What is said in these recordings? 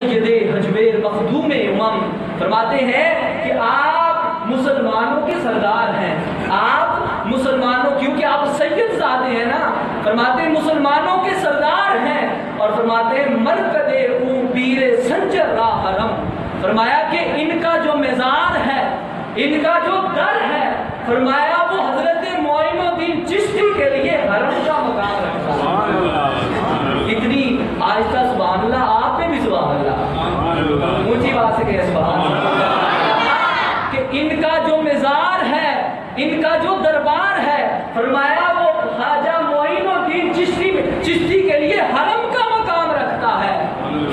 حجبیر مخدوم امم فرماتے ہیں کہ آپ مسلمانوں کے سردار ہیں، آپ مسلمانوں، کیونکہ آپ سید زادے ہیں نا، فرماتے ہیں مسلمانوں کے سردار ہیں، اور فرماتے ہیں مرکد او پیر سنجر را حرم، فرمایا کہ ان کا جو مزار ہے، ان کا جو در ہے، فرمایا وہ حضرت معین الدین چشتی کے لیے حرم کا مقام رکھتا ہے۔ اتنی آہستہ سبحان اللہ، آپ نے بھی سبحان اللہ اونچی بات سے کہے سبحان اللہ، کہ ان کا جو مزار ہے، ان کا جو دربار ہے، فرمایا وہ خواجہ معین الدین چشتی کے لیے حرم کا مقام رکھتا ہے۔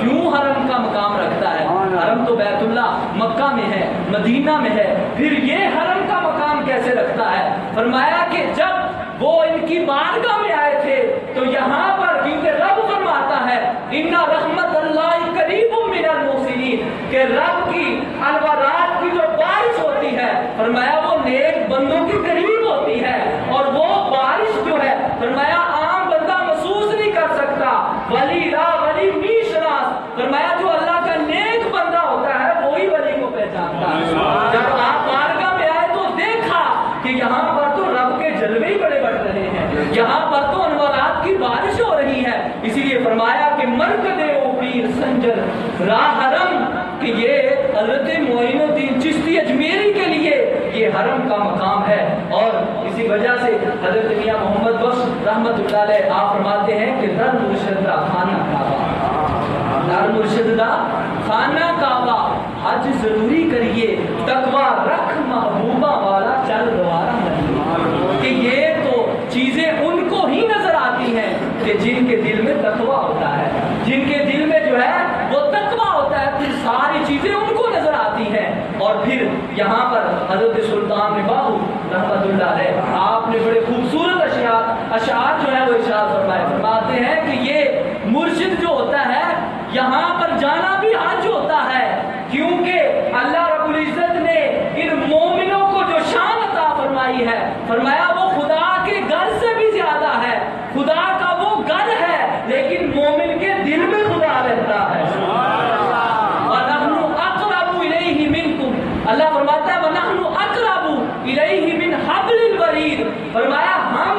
کیوں حرم کا مقام رکھتا ہے؟ حرم تو بیت اللہ مکہ میں ہے، مدینہ میں ہے، پھر یہ حرم کا مقام کیسے رکھتا ہے؟ فرمایا کہ جب وہ ان کی بارگاہ میں آئے تھے تو یہاں پر، کیونکہ رب فرماتا ہے اِنَّ رحمت اللہ قریب من المحسنین، کہ رب کی الورات کی جو بارش ہوتی ہے، فرمایا وہ نیک بندوں کے قریب ہوتی ہے، اور وہ بارش جو ہے فرمایا عام بندہ محسوس نہیں کر سکتا، ولی لا ولی نہیں شناس، فرمایا جو اللہ کا نیک بندہ ہوتا ہے وہی ولی کو پہچانتا ہے۔ جب آپ بارگاہ میں آئے تو دیکھا کہ یہاں پر تو رب کے جلوے ہی بڑے بڑھ رہے ہیں، یہاں پر تو انوارات کی بارش ہو رہی ہے، اسی لیے فرمایا کہ مرکد او پیر سنجر راہ حرم، کہ یہ حضرت معین الدین چشتی اجمیری کے لیے یہ حرم کا مقام ہے۔ اور اسی وجہ سے حضرت میاں محمد بخش رحمت اللہ علیہ آپ فرماتے ہیں کہ در مرشد دا خانہ کعبہ، در مرشد دا خانہ کعبہ، حج ضروری کریے، تقوی رکھ محبوبہ والا چل دوارا نہیں، کہ یہ تو چیزیں ان کو ہی نظر آتی ہیں کہ جن کے دل میں تقوی ہوتا ہے، جن کے دل میں جو ہے وہ تقوی ہوتا ہے، پھر ساری چیزیں ان کو نظر آتی ہیں۔ اور پھر یہاں پر حضرت سلطان باہو رحمت اللہ علیہ آپ نے بڑے خوبصورت اشعار جو ہے وہ ارشاد فرمائے، فرماتے ہیں کہ یہ مرشد جو ہوتا ہے یہاں پر جانا بھی حج ہوتا ہے، کیونکہ اللہ رب العزت نے ان مومنوں کو جو شان عطا فرمائی ہے، فرمایا وہ خدا کے گھر سے بھی زیادہ ہے، خدا کا وہ گھر ہے لیکن مومن کے دل میں خدا رہتا ہے۔ وَنَحْنُ أَقْرَبُ إِلَيْهِ مِنْكُمْ، اللہ فرماتا ہے وَنَحْنُ أَقْرَبُ إِلَيْهِ مِنْ حَبْلِ الْوَرِيدِ، فرمایا ہم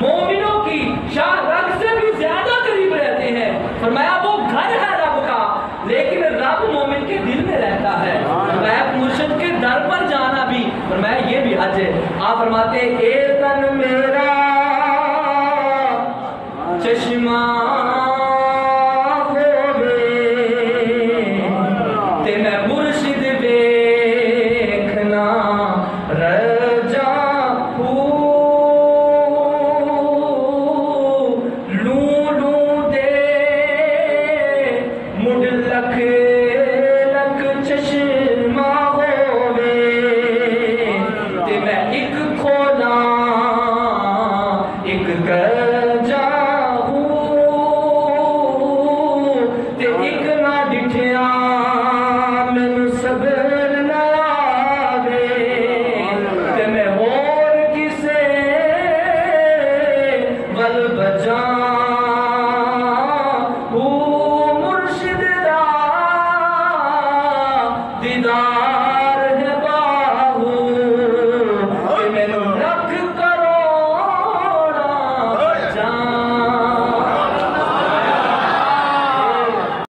مومنوں کی شاہ رگ سے بھی زیادہ قریب رہتے ہیں، فرمایا وہ گھر ہے رب کا لیکن رب مومن کے دل میں رہتا ہے، فرمایا مرشد کے در پر جانا بھی، فرمایا یہ بھی حج ہے۔ آپ فرماتے ہیں اے تن میرا چشمہ لکھ